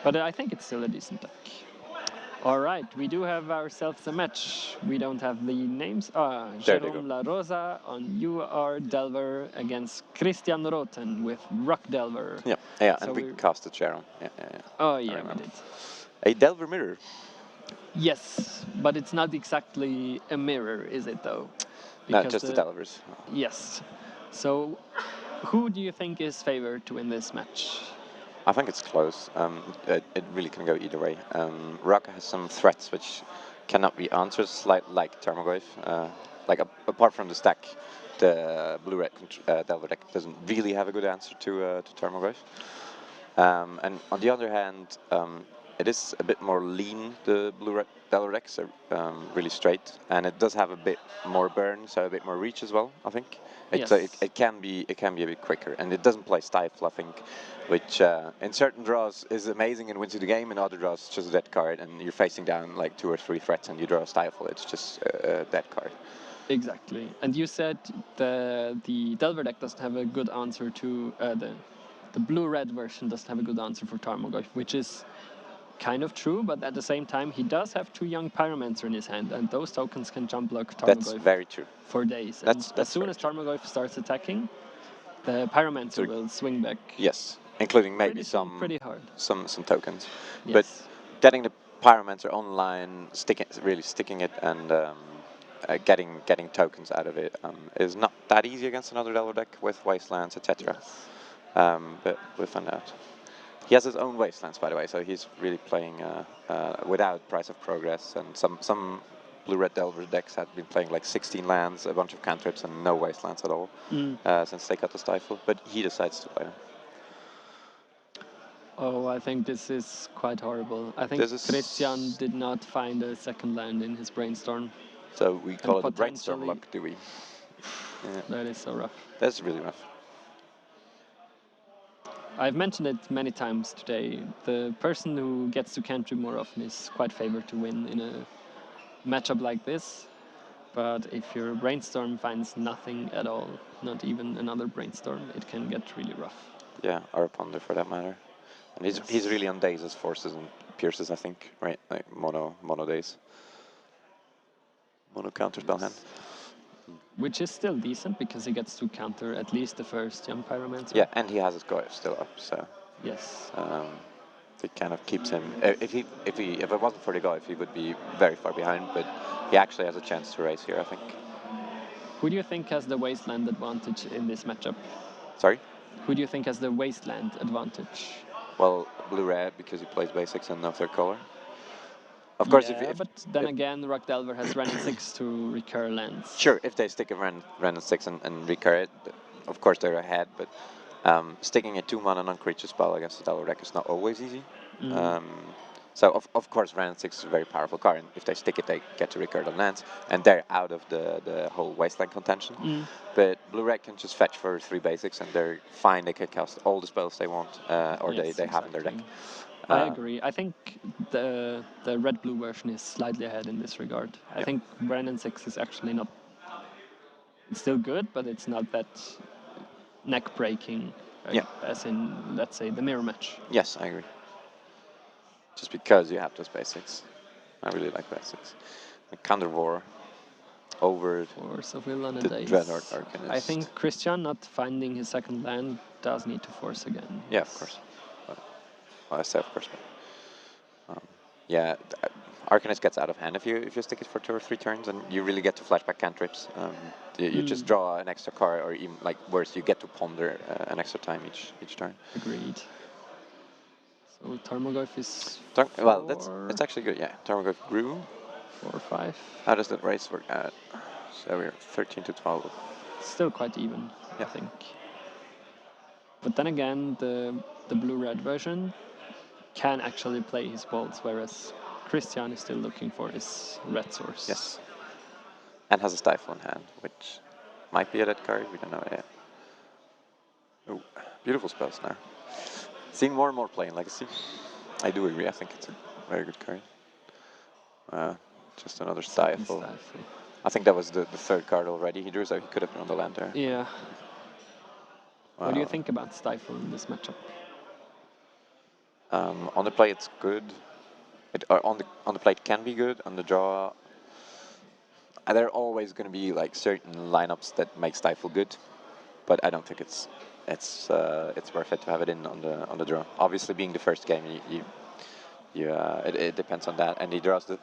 But I think it's still a decent deck. All right, we do have ourselves a match. We don't have the names. There they Jerome go. La Rosa on UR Delver against Christian Rothen with Rock Delver. Yeah, yeah, So and we we're- casted Jerome. Yeah, yeah, yeah. Oh I yeah, we remember. did. A Delver mirror. Yes, but it's not exactly a mirror, is it though? No, just the Delvers. Yes. So, who do you think is favored to win this match? I think it's close. It really can go either way. Raka has some threats which cannot be answered, like Thermoglyph. Apart from the stack, the blue-red Delver deck doesn't really have a good answer to Thermoglyph. And on the other hand, it is a bit more lean, the blue-red Delver decks are really straight, and it does have a bit more burn, so a bit more reach as well, I think. Yes. It can be a bit quicker, and it doesn't play Stifle, I think, which in certain draws is amazing and wins you the game, in other draws it's just a dead card, and you're facing down like 2 or 3 threats and you draw a Stifle, it's just a dead card. Exactly. And you said the Delver deck doesn't have a good answer to the blue-red version doesn't have a good answer for Tarmogoyf, which is kind of true, but at the same time he does have 2 young Pyromancer in his hand, and those tokens can jump block That's Tarmogoyf very true. for days. That's As soon very as true. Tarmogoyf starts attacking, the Pyromancer will swing back. Yes, including maybe Pretty hard. some tokens. Yes. But getting the Pyromancer online, really sticking it, and getting tokens out of it is not that easy against another Delver deck with Wastelands, etc. Yes. But we'll find out. He has his own Wastelands, by the way, so he's really playing without Price of Progress, and some blue-red Delver decks had been playing like 16 lands, a bunch of cantrips, and no Wastelands at all since they got the Stifle, but he decides to play them. Oh, I think this is quite horrible. I think Christian did not find a second land in his brainstorm. So we call it a brainstorm luck, do we? Yeah. That is so rough. That's really rough. I've mentioned it many times today. The person who gets to cantrip more often is quite favored to win in a matchup like this. But if your brainstorm finds nothing at all, not even another brainstorm, it can get really rough. Yeah, or a ponder for that matter. And he's really on dazes, forces, and pierces, I think, right? Like mono days. Mono counter spell hand. Which is still decent because he gets to counter at least the first young Pyromancer. Yeah, and he has his Goyf still up, so. Yes. It kind of keeps him. If it wasn't for the Goyf, he would be very far behind, but he actually has a chance to race here, I think. Who do you think has the Wasteland advantage in this matchup? Sorry? Who do you think has the Wasteland advantage? Well, blue-red, because he plays basics and no third color. Of course, yeah, but then again, Rock Delver has Ren and 6 to recur lands. Sure, if they stick a Ren and 6 and recur it, of course they're ahead, but sticking a 2-mana non-creature spell against the Delver deck is not always easy. So, of course, Ren and 6 is a very powerful card, and if they stick it, they get to recur the lands, and they're out of the whole Wasteland contention. But Blue-Red can just fetch for 3 basics, and they're fine, they can cast all the spells they want, or yes, they have in their deck. I agree. I think the red-blue version is slightly ahead in this regard. I think Ren and 6 is actually not... It's still good, but it's not that neck-breaking as in, let's say, the mirror match. Yes, I agree. Just because you have those basics. I really like basics. Counter War over Force of Will on a the Daze. Dreadnought Arcanist. I think Christian not finding his second land does need to force again. Yeah, of course. Well, I say of course. Yeah, Arcanist gets out of hand if you stick it for 2 or 3 turns, and you really get to flashback cantrips. You just draw an extra card, or even like worse, you get to ponder an extra time each turn. Agreed. So Tarmogoyf is well, that's actually good. Yeah, Tarmogoyf grew 4 or 5. How does that race work out? So we're 13 to 12. Still quite even, I think. But then again, the blue-red version can actually play his bolts, whereas Christian is still looking for his red source. Yes. And has a Stifle in hand, which might be a dead card, we don't know yet. Oh, beautiful spells now. Seeing more and more play in Legacy. I do agree, I think it's a very good card. Just another Stifle. I think that was the 3rd card already he drew, so he could have drawn the land there. Yeah. What do you think about Stifle in this matchup? On the play, it's good. On the play, it can be good. On the draw, there are always going to be like certain lineups that make Stifle good, but I don't think it's worth it to have it in on the draw. Obviously, being the first game, it depends on that, and he draws the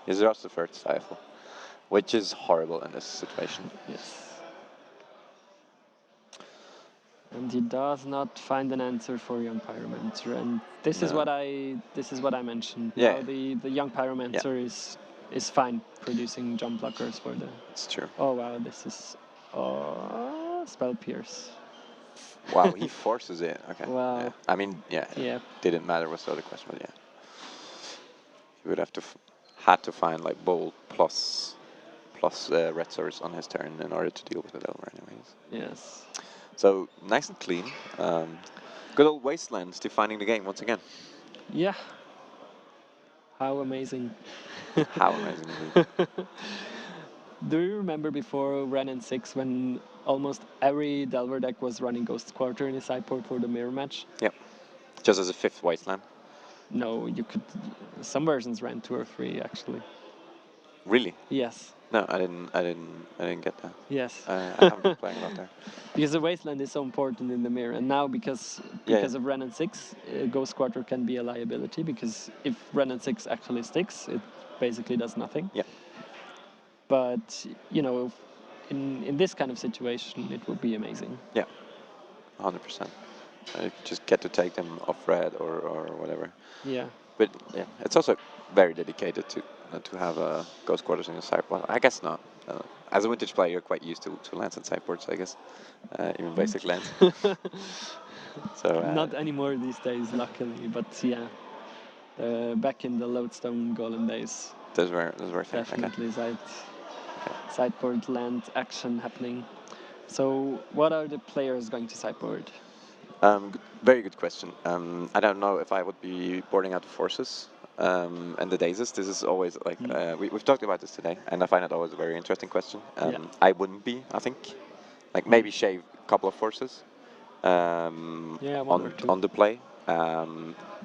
he draws the first Stifle, which is horrible in this situation. Yes. And he does not find an answer for young Pyromancer, and this is No. what I mentioned. Yeah. Now the young Pyromancer is fine producing jump blockers for the. It's true. Oh wow, this is spell pierce. Wow, he forces it. Okay. Wow. Yeah. I mean, yeah. Yeah. Didn't matter was the other question, but yeah. He would have to had to find like bolt plus red source on his turn in order to deal with the Delver, anyways. Yes. So nice and clean. Good old Wastelands defining the game once again. Yeah. How amazing. How amazing indeed. Do you remember before Ren and 6 when almost every Delver deck was running Ghost Quarter in his sideboard for the mirror match? Yep. Just as a fifth Wasteland. No, you could. Some versions ran 2 or 3 actually. Really? Yes. No, I didn't get that. Yes. I haven't been playing a lot there. Because the Wasteland is so important in the mirror, and now because of Ren and 6, Ghost Quarter can be a liability because if Ren and 6 actually sticks, it basically does nothing. Yeah. But you know, in this kind of situation, it would be amazing. Yeah. 100%. Just get to take them off red or whatever. Yeah. But yeah, it's also very dedicated to have Ghost Quarters in your sideboard. I guess not. As a vintage player, you're quite used to lands and sideboards, I guess. Even basic lands. So Not anymore these days, luckily. But yeah, back in the Lodestone Golem days, those were things. definitely sideboard land action happening. So what are the players going to sideboard? Very good question. I don't know if I would be boarding out the forces and the daisies. This is always like we've talked about this today, and I find it always a very interesting question. I wouldn't be. I think like maybe shave a couple of forces on the play.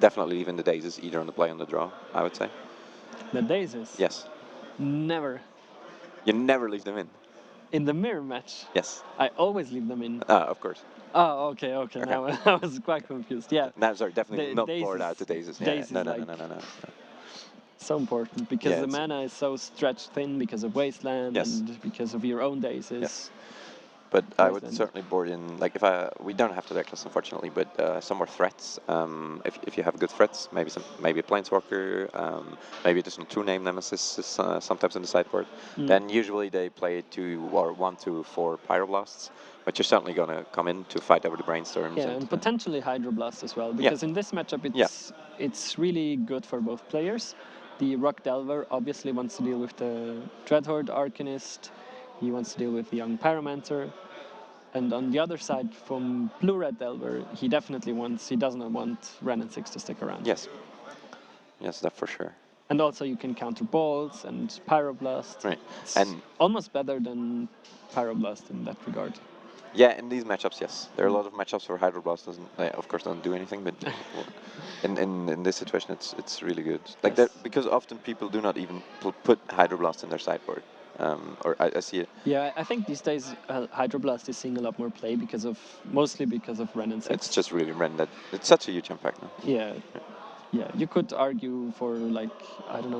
Definitely leaving the daisies either on the play or on the draw. I would say. The daisies? Yes. Never. You never leave them in. In the mirror match? Yes. I always leave them in. Of course. Oh, okay. Now I was quite confused. Yeah. No, sorry, definitely not daisies, board out the daisies. Daisies No. So important because the mana is so stretched thin because of Wasteland and because of your own daisies. Yes. But I would certainly board in, like we don't have the decklist unfortunately, but some more threats. If you have good threats, maybe a Planeswalker, maybe additional 2-name Nemesis is sometimes in the sideboard. Then usually they play 1 to 4 Pyroblasts, which are certainly going to come in to fight over the Brainstorms. Yeah, and potentially Hydroblast as well, because in this matchup it's really good for both players. The Rock Delver obviously wants to deal with the Dreadhorde Arcanist. He wants to deal with the young Pyromancer. And on the other side, from Blue-Red Delver, he does not want Ren and 6 to stick around. Yes, that for sure. And also you can counter Bolts and Pyroblast. Right. It's and almost better than Pyroblast in that regard. Yeah, in these matchups, yes. There are a lot of matchups where Hydroblast doesn't do anything, but in this situation, it's really good. Like that, because often people do not even put Hydroblast in their sideboard. Or I see it. Yeah, I think these days Hydroblast is seeing a lot more play mostly because of Ren and 6. It's just really Ren that it's such a huge impact now. Yeah, you could argue for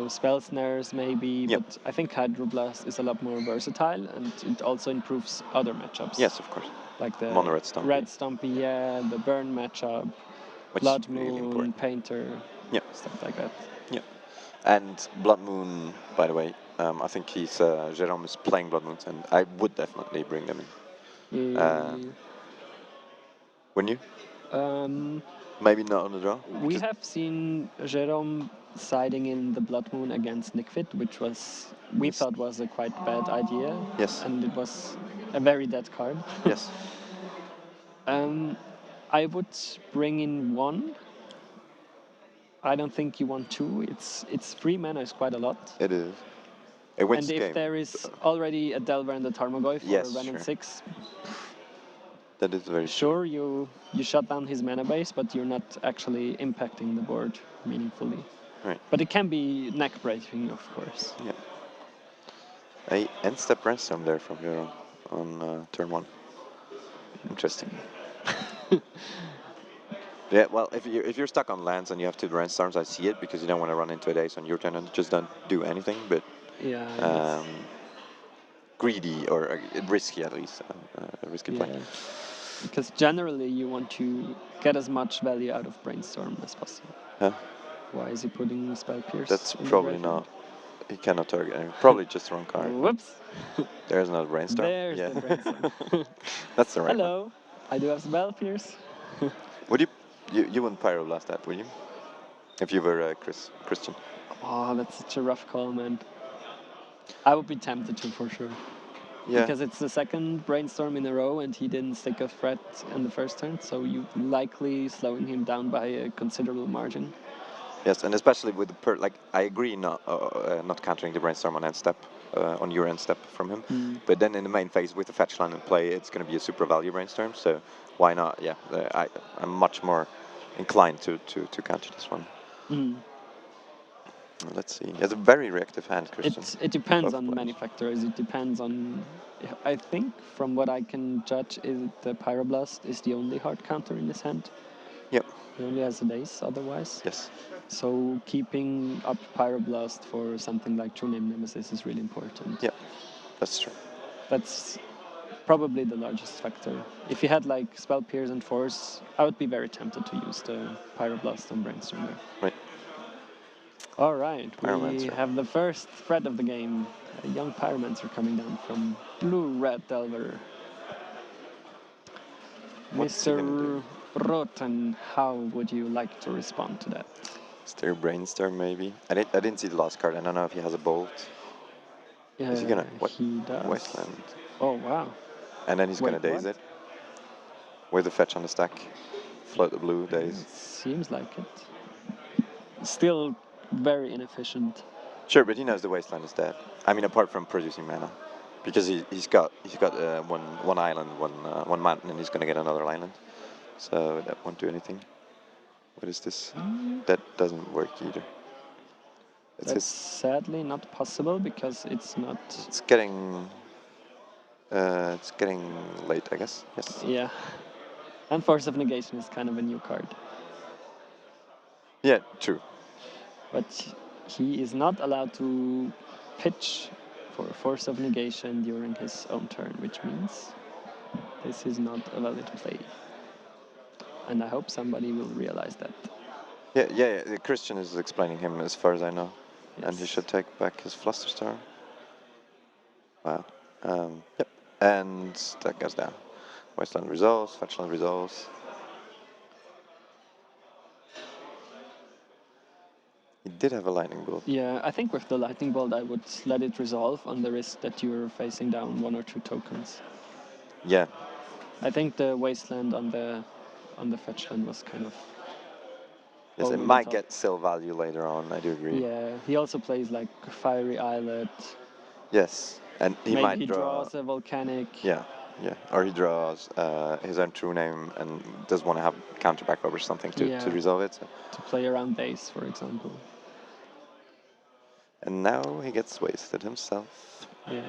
spell snares maybe, but I think Hydroblast is a lot more versatile and it also improves other matchups. Yes, of course. Like the Mono Red Stumpy. Red Stumpy, the Burn matchup, which Blood is really Moon, important. Painter, stuff like that. Yeah, and Blood Moon, by the way, I think Jerome is playing Blood Moons, and I would definitely bring them in. Wouldn't you? Maybe not on the draw. We have seen Jerome siding in the Blood Moon against Nickfit, which we thought was a quite bad idea. Yes. And it was a very dead card. Yes. I would bring in 1. I don't think you want 2. It's 3 mana is quite a lot. It is. It wins and if game. there is already a Delver and a Tarmogoyf for Ren and 6, That is very true. Sure, you shut down his mana base, but you're not actually impacting the board meaningfully. Right. But it can be neck breaking, of course. Yeah. A end step brainstorm there from Jerome on turn 1. Interesting. Yeah, well, if you're stuck on lands and you have two brainstorms, I see it because you don't want to run into a ace on your turn and just don't do anything. But Yeah, I guess. greedy or risky at least, a risky play. Yeah. Because generally you want to get as much value out of brainstorm as possible. Huh? Why is he putting Spell Pierce? That's in the probably graveyard? not. He cannot target anyone. Probably just the wrong card. Whoops. There's another brainstorm. There's Yeah. the brainstorm. That's the right one. Hello, I do have Spell Pierce. Would you wouldn't pyroblast that, would you? If you were Christian. Oh, that's such a rough call, man. I would be tempted to for sure. Yeah. Because it's the second brainstorm in a row and he didn't stick a threat in the first turn, so you likely slowing him down by a considerable margin. Yes, and especially with the like I agree not countering the brainstorm on end step, on your end step from him, but then in the main phase with the fetch line in play, it's going to be a super value brainstorm. So why not? Yeah, I'm much more inclined to counter this one. Let's see. He has a very reactive hand, Christian. It depends Both on many players. factors. It depends on. I think from what I can judge, is the Pyroblast is the only hard counter in his hand. Yep. He only has an ace otherwise. Yes. So keeping up Pyroblast for something like True Name Nemesis is really important. Yeah, that's true. That's probably the largest factor. If he had like Spell Pierce and Force, I would be very tempted to use the Pyroblast on Brainstorm there. Right. All right, we Pyromancer. have the first threat of the game. A young Pyromancer coming down from Blue-Red Delver. What's he gonna Mr. do? Rothen, how would you like to respond to that? Is there a brainstorm maybe? I didn't see the last card. I don't know if he has a bolt. Is he gonna what? He does. Wasteland. Oh, wow. And then he's gonna Wait, daze what? it with the fetch on the stack. Float the blue, daze. It seems like it. Still very inefficient. Sure, but he knows the wasteland is dead. I mean, apart from producing mana, because he's got one island, one mountain, and he's gonna get another island. So that won't do anything. What is this? That doesn't work either. That's sadly not possible because it's not. It's getting late, I guess. Yes. Yeah. And Force of Negation is kind of a new card. Yeah, true. But he is not allowed to pitch for Force of Negation during his own turn, which means this is not a valid play. And I hope somebody will realize that. Yeah. Christian is explaining him as far as I know, and he Yes. should take back his Flusterstar. Wow. Yep. And that goes down. Wasteland resolves, Fetchland resolves. He did have a lightning bolt. Yeah, I think with the Lightning Bolt, I would let it resolve on the risk that you're facing down one or two tokens. Yeah. I think the Wasteland on the Fetchland was kind of. Yes, it over the might top. get sell value later on. I do agree. Yeah, he also plays like Fiery Islet. Yes, and he Maybe might he draw. draws a Volcanic. Yeah. Or he draws his own true name and does want to have counter back over something to resolve it. So. To play around Daze, for example. And now he gets wasted himself. Yeah.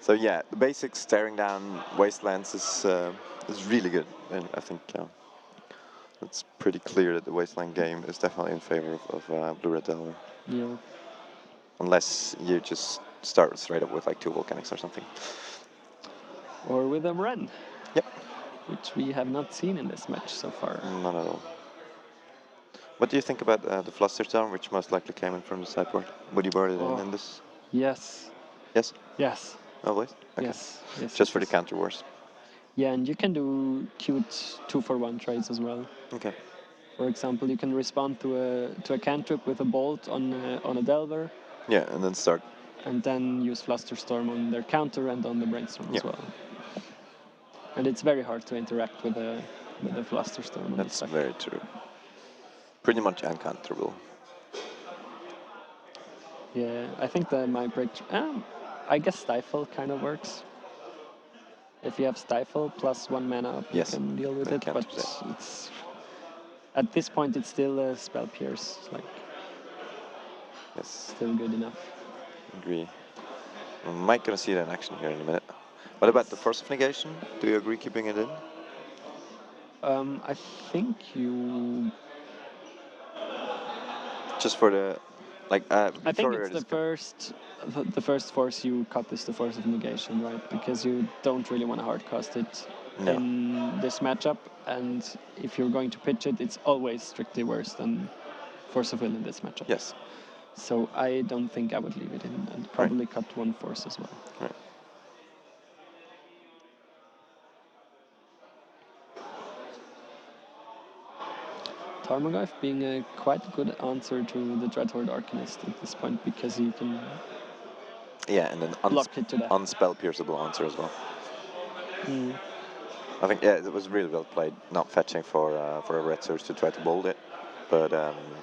So yeah, the basic staring down wastelands is really good, and I think it's pretty clear that the wasteland game is definitely in favor of Blue Red Delver. Yeah. Unless you just start straight up with like two volcanics or something. Or with a Wren. Yep. Which we have not seen in this match so far. Not at all. What do you think about the Flusterstorm, which most likely came in from the sideboard? Would you board it in this? Yes. Yes? Yes. Always? Okay. Yes. Just for the counter wars? Yeah, and you can do cute 2-for-1 trades as well. Okay. For example, you can respond to a cantrip with a bolt on a Delver. Yeah, and then start. And then use Flusterstorm on their counter and on the Brainstorm as well. And it's very hard to interact with the Flusterstorm. That's very true. Pretty much uncounterable. Yeah, I think the Mind Break. I guess Stifle kind of works. If you have Stifle plus 1 mana up, you Yes, can deal with then it, but counters it. it's at this point it's still a spell pierce, like Yes, still good enough. agree. We might gonna see it in action here in a minute. What about the Force of Negation? Do you agree keeping it in? I think you. Just for the, like, I think before it's the this the first force you cut is the Force of Negation, right? Because you don't really want to hardcast it No. in this matchup, and if you're going to pitch it, it's always strictly worse than Force of Will in this matchup. Yes. So I don't think I would leave it in, and probably cut 1 force as well. Right. Tarmogoyf being a quite good answer to the Dreadhorde Arcanist at this point, because you can Yeah, and an block it to death. unspell pierceable answer as well. Mm. I think, yeah, it was really well played. Not fetching for a red source to try to bold it, but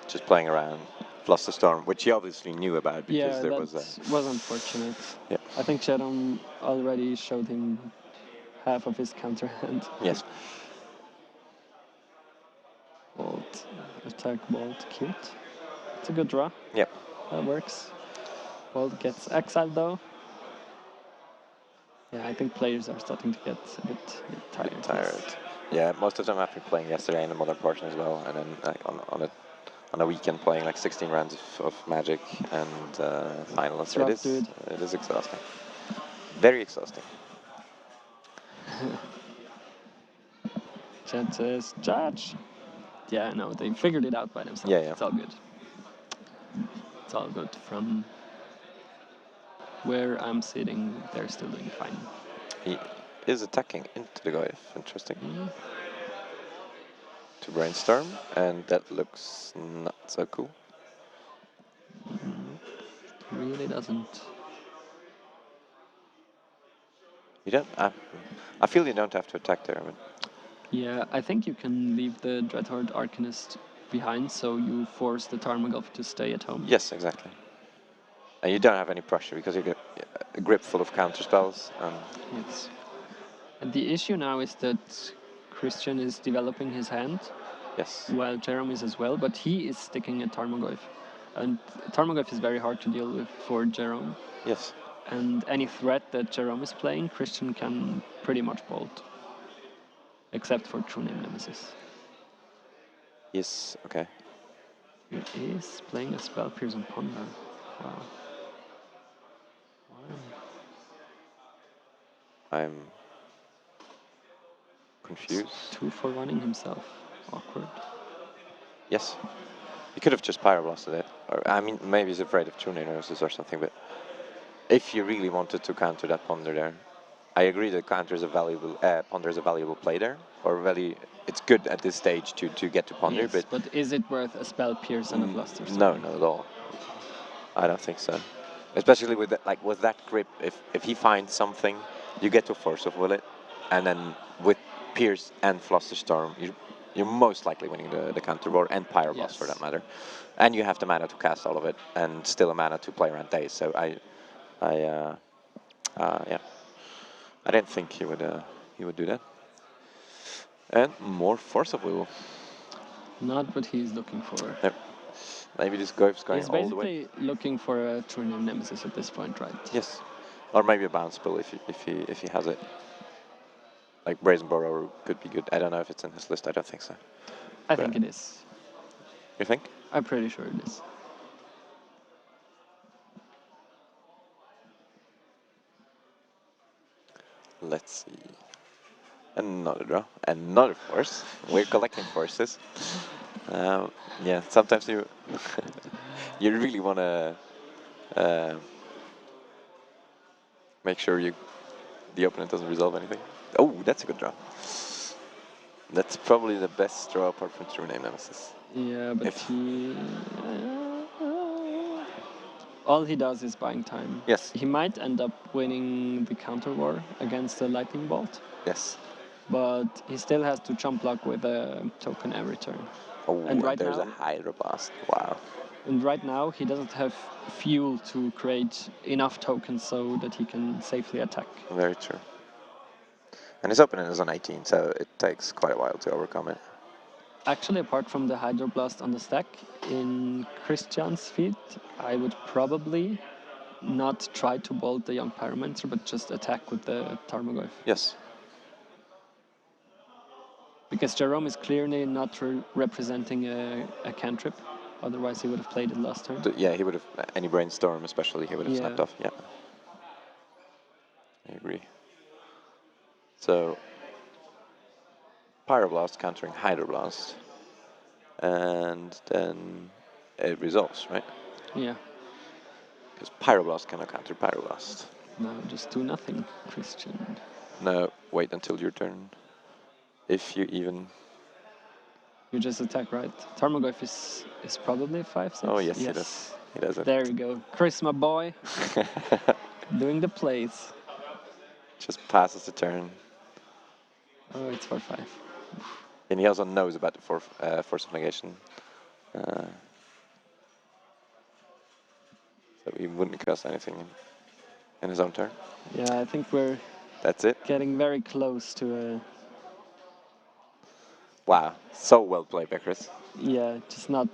just playing around Flusterstorm, which he obviously knew about because Yeah, there that was unfortunate. Yeah. I think Jerome already showed him half of his counter hand. Yes. Bolt, attack, bolt, cute. It's a good draw. Yep. That works. Bolt gets exiled though. Yeah, I think players are starting to get a bit tired. Tired. Yeah, most of them have been playing yesterday in the modern portion as well, and then like, on a weekend playing like 16 rounds of Magic and finals. It's rough, dude. It is exhausting. Very exhausting. Chat says, Judge. Yeah, no, they figured it out by themselves. Yeah, yeah. It's all good. It's all good. From where I'm sitting, they're still doing fine. He is attacking into the Goyf. Interesting. To brainstorm, and that looks not so cool. Really doesn't. You don't. I feel you don't have to attack there. But Yeah, I think you can leave the Dreadhorde Arcanist behind, so you force the Tarmogoyf to stay at home. yes, exactly. And you don't have any pressure because you get a grip full of counter spells. Yes. And the issue now is that Christian is developing his hand, Yes. while Jerome is as well, but he is sticking at Tarmogoyf. And Tarmogoyf is very hard to deal with for Jerome. Yes. And any threat that Jerome is playing, Christian can pretty much bolt. Except for True Name Nemesis. Yes. Okay. He is playing a Spell Pierce and Ponder. Wow. I'm confused. 2 for running himself. Awkward. Yes. You could have just Pyroblasted it. Or, I mean, maybe he's afraid of True Nurses or something, but if you really wanted to counter that Ponder there, I agree that counter is a valuable, Ponder is a valuable play there, or it's good at this stage to get to Ponder, Yes, but is it worth a Spell Pierce and a Fluster Storm? no, not at all. I don't think so. Especially with that, like with that grip, if he finds something, you get to Force of Will it, and then with Pierce and Flusterstorm, you're most likely winning the counter war and Pyroblast Yes. for that matter, and you have the mana to cast all of it, and still a mana to play around days. So yeah, I didn't think he would do that. And more Force of Will. Not what he's looking for. No. Maybe this Goyf's going He's all the way. basically looking for a True Name Nemesis at this point, right? Yes, or maybe a bounce spell if he has it. Like Brazen Borrower could be good. I don't know if it's in his list. I don't think so. I think it is. You think? I'm pretty sure it is. Let's see. Another draw. Another force. We're collecting forces. Yeah, sometimes you you really want to make sure the opponent doesn't resolve anything. Oh, that's a good draw. That's probably the best draw apart from True Name Nemesis. Yeah, but all he does is buying time. Yes. He might end up winning the counter war against the Lightning Bolt. Yes. But he still has to chump block with a token every turn. Oh, And right there's now, a Hydro Blast. Wow. And right now, he doesn't have fuel to create enough tokens so that he can safely attack. Very true. And his opponent is on 18, so it takes quite a while to overcome it. Actually, apart from the Hydroblast on the stack, in Christian's feat, I would probably not try to bolt the young Pyromancer, but just attack with the Tarmogoyf. Yes. Because Jerome is clearly not representing a cantrip. Otherwise, he would have played it last turn. Yeah, he would have, any Brainstorm especially, he would have snapped off, yeah. I agree. So, Pyroblast countering Hydroblast. And then it resolves, right? Yeah. Because Pyroblast cannot counter Pyroblast. No, just do nothing, Christian. No, wait until your turn. If you even... You just attack, right? Tarmogoyf is probably 5/6. Oh yes, he does. He does it. There you go. Chris, my boy. Doing the plays. Just passes the turn. Oh, it's for 5. And he also knows about the force of negation. So he wouldn't cast anything in his own turn. Yeah, I think we're That's it. getting very close to a... Wow, so well played by Chris. Yeah, just not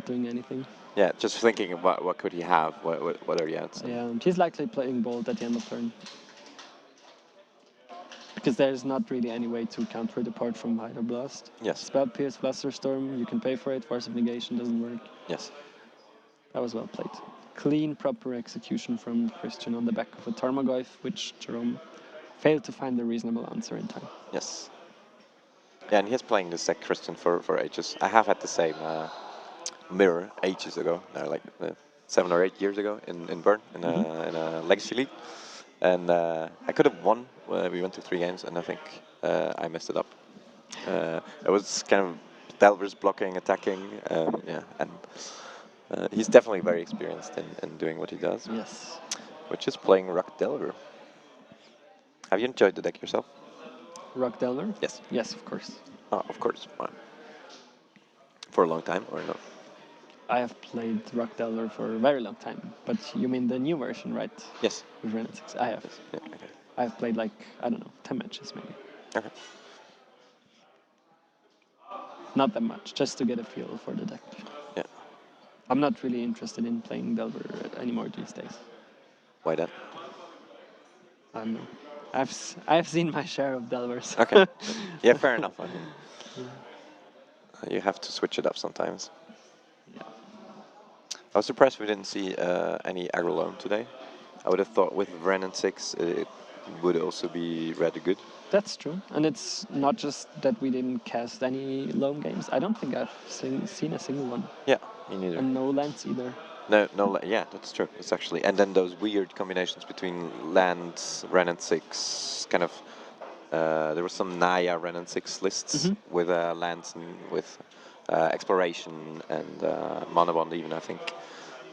doing anything. Yeah, just thinking about what could he have, what are the outs. Yeah, he's likely playing Bolt at the end of turn. Because there's not really any way to counter it apart from Hydroblast. Yes. Spell Pierce, Flusterstorm, you can pay for it. Force of Negation doesn't work. Yes. That was well played. Clean, proper execution from Christian on the back of a Tarmogoyf, which Jerome failed to find a reasonable answer in time. Yes. Yeah, and he has playing this deck Christian for ages. I have had the same mirror ages ago, like 7 or 8 years ago in Bern, in a Legacy League. And I could have won. We went to 3 games, and I think I messed it up. It was kind of Delvers blocking, attacking, yeah, and he's definitely very experienced in doing what he does. Yes. Which is playing Rock Delver. Have you enjoyed the deck yourself? Rock Delver? Yes. Yes, of course. Oh, of course. Wow. For a long time, or no? I have played Rock Delver for a very long time, but you mean the new version, right? Yes. With Ren 6. I have. Yes. Yeah, okay. I've played like, I don't know, 10 matches maybe. Okay. Not that much, just to get a feel for the deck. Yeah. I'm not really interested in playing Delver anymore these days. Why that? I don't know. I've seen my share of Delvers. Okay. Yeah, fair enough. I mean, you have to switch it up sometimes. Yeah. I was surprised we didn't see any aggro loan today. I would have thought with Ren and 6 it would also be rather good. That's true. And it's not just that we didn't cast any loam games. I don't think I've seen a single one. Yeah, me neither. And no lands either. No, yeah, that's true. It's actually, and then those weird combinations between lands, Ren and 6, kind of. There were some Naya Ren and 6 lists with lands and with exploration and mana bond even, I think,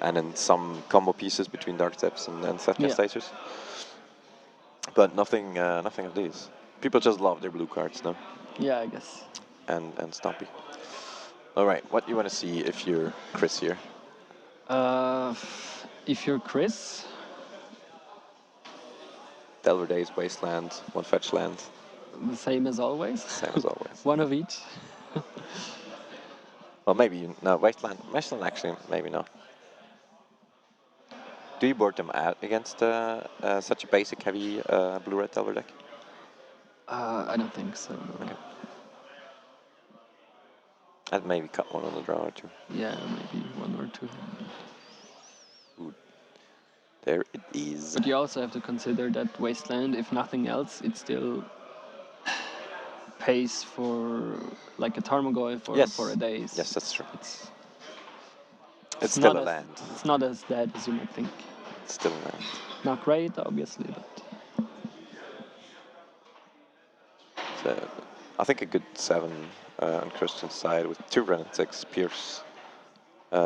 and then some combo pieces between Dark Steps and Setcasters. But nothing of these. People just love their blue cards now. Yeah, I guess. And Stompy. All right, what do you want to see if you're Chris here? If you're Chris, Delver Days, Wasteland, 1 fetch land. the same as always. Same as always. One of each. Well, maybe no Wasteland. Wasteland actually, maybe not. Do you board them out against such a basic, heavy blue-red Delver deck? I don't think so. No. Okay. I'd maybe cut one on the draw or two. Yeah, maybe 1 or 2. Ooh. There it is. But you also have to consider that Wasteland, if nothing else, it still pays for like a Tarmogoyf for a day. Yes, that's true. It's still a not land. It's not as dead as you might think. It's still a land. Not great, obviously, but... So, I think a good 7 on Christian's side with 2 Ren and 6 Pierce, 2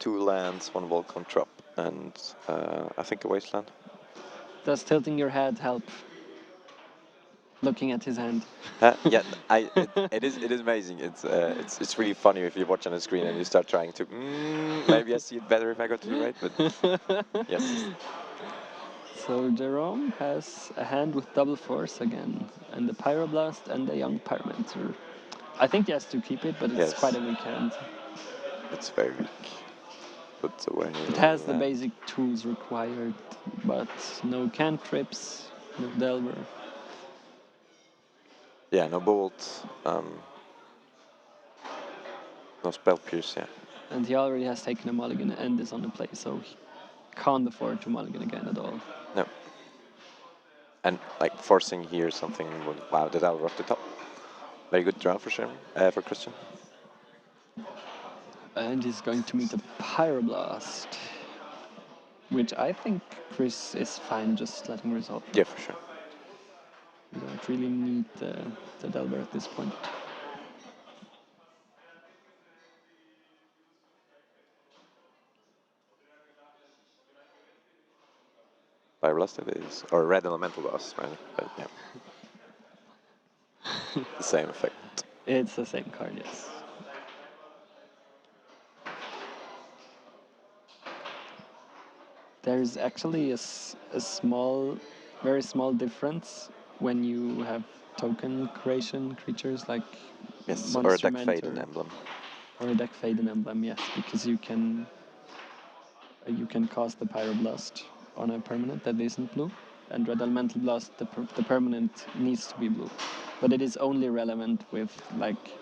lands, 1 Volcon Trop, and I think a Wasteland. Does tilting your head help? Looking at his hand. Yeah, it is amazing. It's really funny if you watch on the screen and you start trying to. Maybe I see it better if I go to the right, but yes. So Jerome has a hand with double force again, and the Pyroblast and the Young Pyromancer. I think he has to keep it, but it's Yes. quite a weak hand. It's very weak. Puts away. It has the land. basic tools required, but no cantrips, no Delver. Yeah, no bolt. No spell pierce. Yeah. And he already has taken a mulligan and is on the play, so he can't afford to mulligan again at all. No. And like forcing here something. Wow, did I rock the top? Very good draw for sure. For Christian. And he's going to meet a Pyroblast, which I think Chris is fine just letting resolve. Yeah, for sure. You don't really need the Delver at this point. Pyroblast it is, or red elemental blast, right? But yeah, the same effect. It's the same card, yes. There's actually a small, very small difference when you have token creation creatures like Yes, or a Monster deck fade and Mentor emblem. or a deck fade and emblem, yes, because you can cast the Pyroblast on a permanent that isn't blue, and Red Elemental Blast the permanent needs to be blue, but it is only relevant with like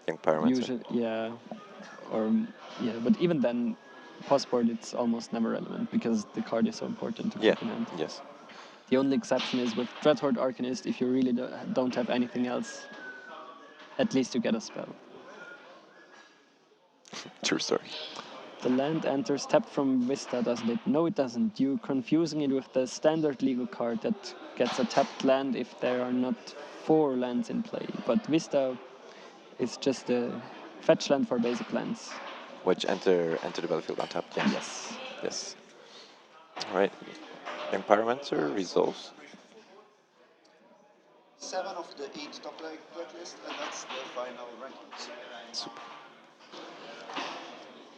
Young Pyromancer. usually but even then, Passport it's almost never relevant because the card is so important to Yeah. keep in hand. Yes. The only exception is with Dreadhorde Arcanist. If you really don't have anything else, at least you get a spell. True story. The land enters tapped from Vista, doesn't it? No, it doesn't. You confusing it with the standard legal card that gets a tapped land if there are not 4 lands in play. But Vista is just a fetch land for basic lands. Which enter the battlefield untapped. Yeah. Yes. Yes. All right. Young Pyromancer resolves. 7 of the 8 top blacklist, and that's the final rankings. Super.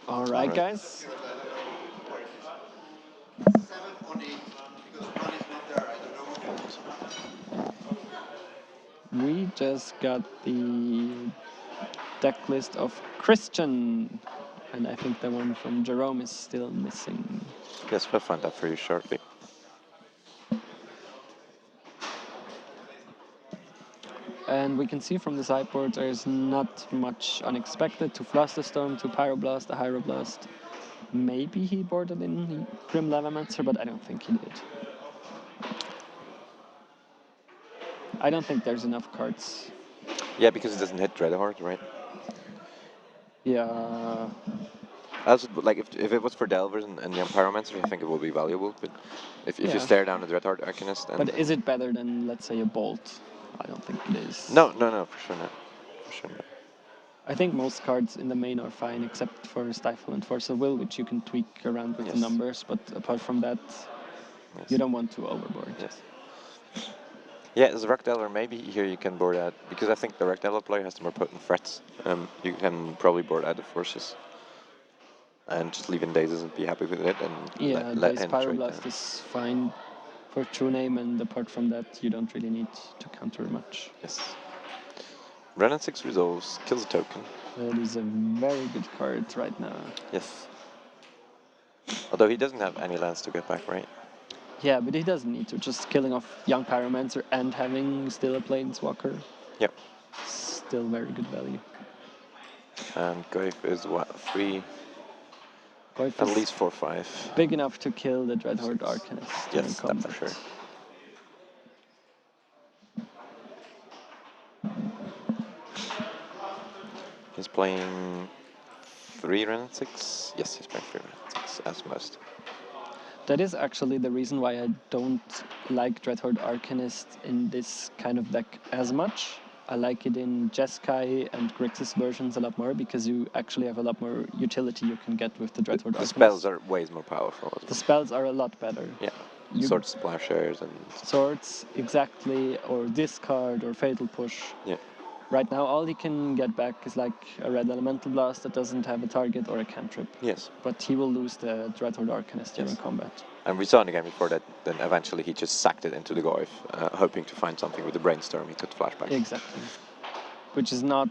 All right, guys. 7 on 8, because 1 is not there, I don't know. We just got the deck list of Christian, and I think the one from Jerome is still missing. Yes, we'll find that for you shortly. And we can see from the sideboard there's not much unexpected to Flusterstorm, to Pyroblast, a Hyroblast. Maybe he boarded in Grim Lavamancer, but I don't think he did. I don't think there's enough cards. Yeah, because it doesn't hit Dreadhorde, right? Yeah. Also, like if it was for Delvers and Young Pyromancer, I think it would be valuable. But if you stare down at Dreadhorde Arcanist, and But is it better than, let's say, a Bolt? I don't think it is. no, for sure not. For sure not. I think most cards in the main are fine, except for Stifle and Force of Will, which you can tweak around with the numbers. But apart from that, you don't want to overboard. Yes. Yeah, as a Rock Delver, maybe here you can board out, because I think the Rock Delver player has the more potent threats. You can probably board out the forces. And just leave in Dazes and be happy with it, and let Daze him trade Pyroblast down. is fine for true name, and apart from that, you don't really need to counter much. Yes. Renan 6 resolves, kills a token. That is a very good card right now. Yes. Although he doesn't have any lands to get back, right? Yeah, but he doesn't need to. Just killing off Young Pyromancer and having still a Planeswalker. Yep. Still very good value. And Goif is what, 3? Goif At is least 4/5. big enough to kill the Dreadhorde Arcanist during Yes, that combat. for sure. He's playing 3 Renan 6? Yes, he's playing 3 Renan 6, as most. That is actually the reason why I don't like Dreadhorde Arcanist in this kind of deck as much. I like it in Jeskai and Grixis versions a lot more because you actually have a lot more utility you can get with the Dreadhorde Arcanist. The spells are way more powerful. The spells are a lot better. Yeah. Swords, Plowshares, and... Swords, exactly, or Discard, or Fatal Push. Yeah. Right now, all he can get back is like a red elemental blast that doesn't have a target or a cantrip. Yes. But he will lose the Dreadhorde Arcanist during Yes. combat. And we saw in the game before that then eventually he just sacked it into the Goif, hoping to find something with the Brainstorm he could flashback. Exactly. Which is not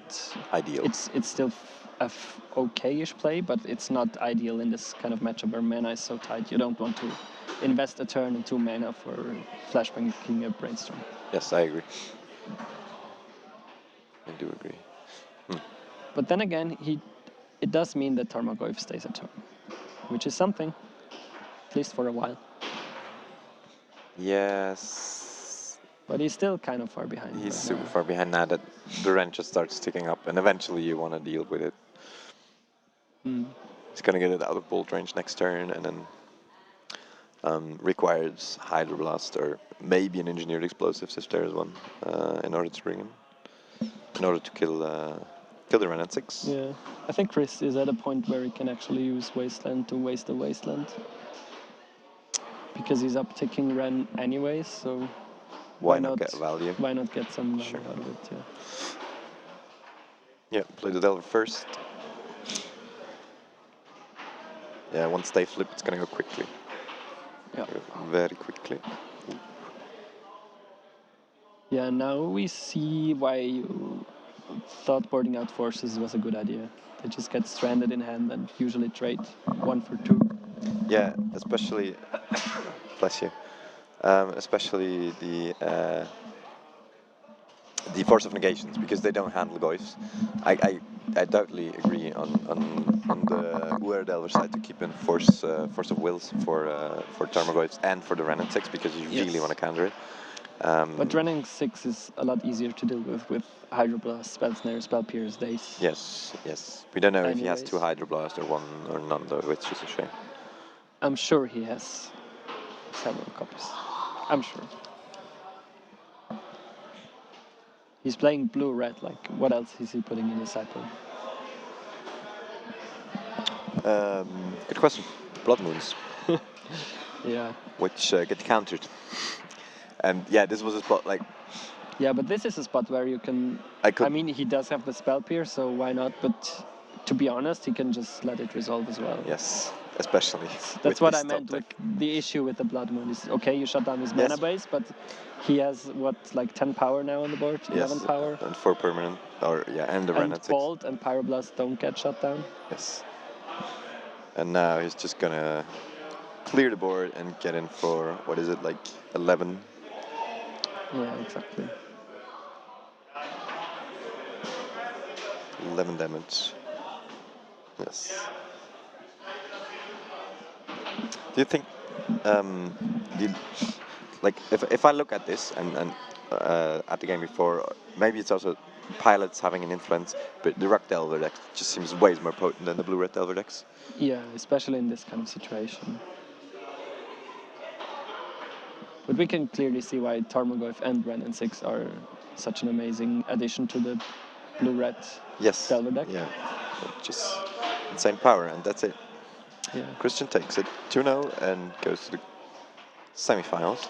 Ideal. It's still a okay-ish play, but it's not ideal in this kind of matchup where mana is so tight. You don't want to invest a turn and 2 mana for flashbacking a Brainstorm. Yes, I agree. I do agree. But then again, it does mean that Tarmogoyf stays a turn, which is something, at least for a while. Yes. But he's still kind of far behind. He's right super now. far behind now that the range just starts ticking up, and eventually you want to deal with it. He's gonna get it out of bolt range next turn, and then requires Hydroblast or maybe an Engineered Explosives if there is one, in order to bring him, in order to kill the Ren at 6. Yeah, I think Chris is at a point where he can actually use Wasteland to waste the Wasteland. Because he's upticking Ren anyways, so Why not get value? Why not get some value Sure. out of it, yeah. Yeah, play the Delver first. Yeah, once they flip, it's gonna go quickly. Yeah. Very quickly. Yeah, now we see why you thought boarding out forces was a good idea. They just get stranded in hand and usually trade 1 for 2. Yeah, especially. Bless you. Especially the Force of Negations, because they don't handle Goifs. I totally agree on the Uer Delver side to keep in Force of Wills for Tarmogoyfs and for the Renin 6, because you really Yes. want to counter it. But Renning 6 is a lot easier to deal with Hydroblast, Spell Snare, Spell Pierce, Daze. Yes, yes. We don't know if he has 2 Anyways. Hydroblast or 1 or none, though, which is a shame. I'm sure he has several copies. I'm sure. He's playing blue-red, like, what else is he putting in his sideboard? Good question. Blood Moons, Yeah. which get countered. And yeah, this was a spot like Yeah, but this is a spot where you can... I mean, he does have the Spell Pierce, so why not? But to be honest, he can just let it resolve as well. yes, especially. That's with what this I meant top with deck. the issue with the Blood Moon. Is okay, you shut down his Yes. mana base, but he has, what, like 10 power now on the board? 11 Yes, power? and 4 permanent, or yeah, and the Ren And at 6. Bolt and Pyroblast don't get shut down. Yes. And now he's just gonna clear the board and get in for, what is it, like 11? Yeah, exactly. 11 damage. Yes. Do you think, like, if I look at this and at the game before, maybe it's also pilots having an influence, but the Rock Delver deck just seems way more potent than the Blue Red Delver decks. Yeah, especially in this kind of situation. But we can clearly see why Tarmogoyf and Ren and 6 are such an amazing addition to the blue-red Yes. Delver deck. Yeah. Just insane power, and that's it. Yeah. Christian takes it 2-0 and goes to the semifinals.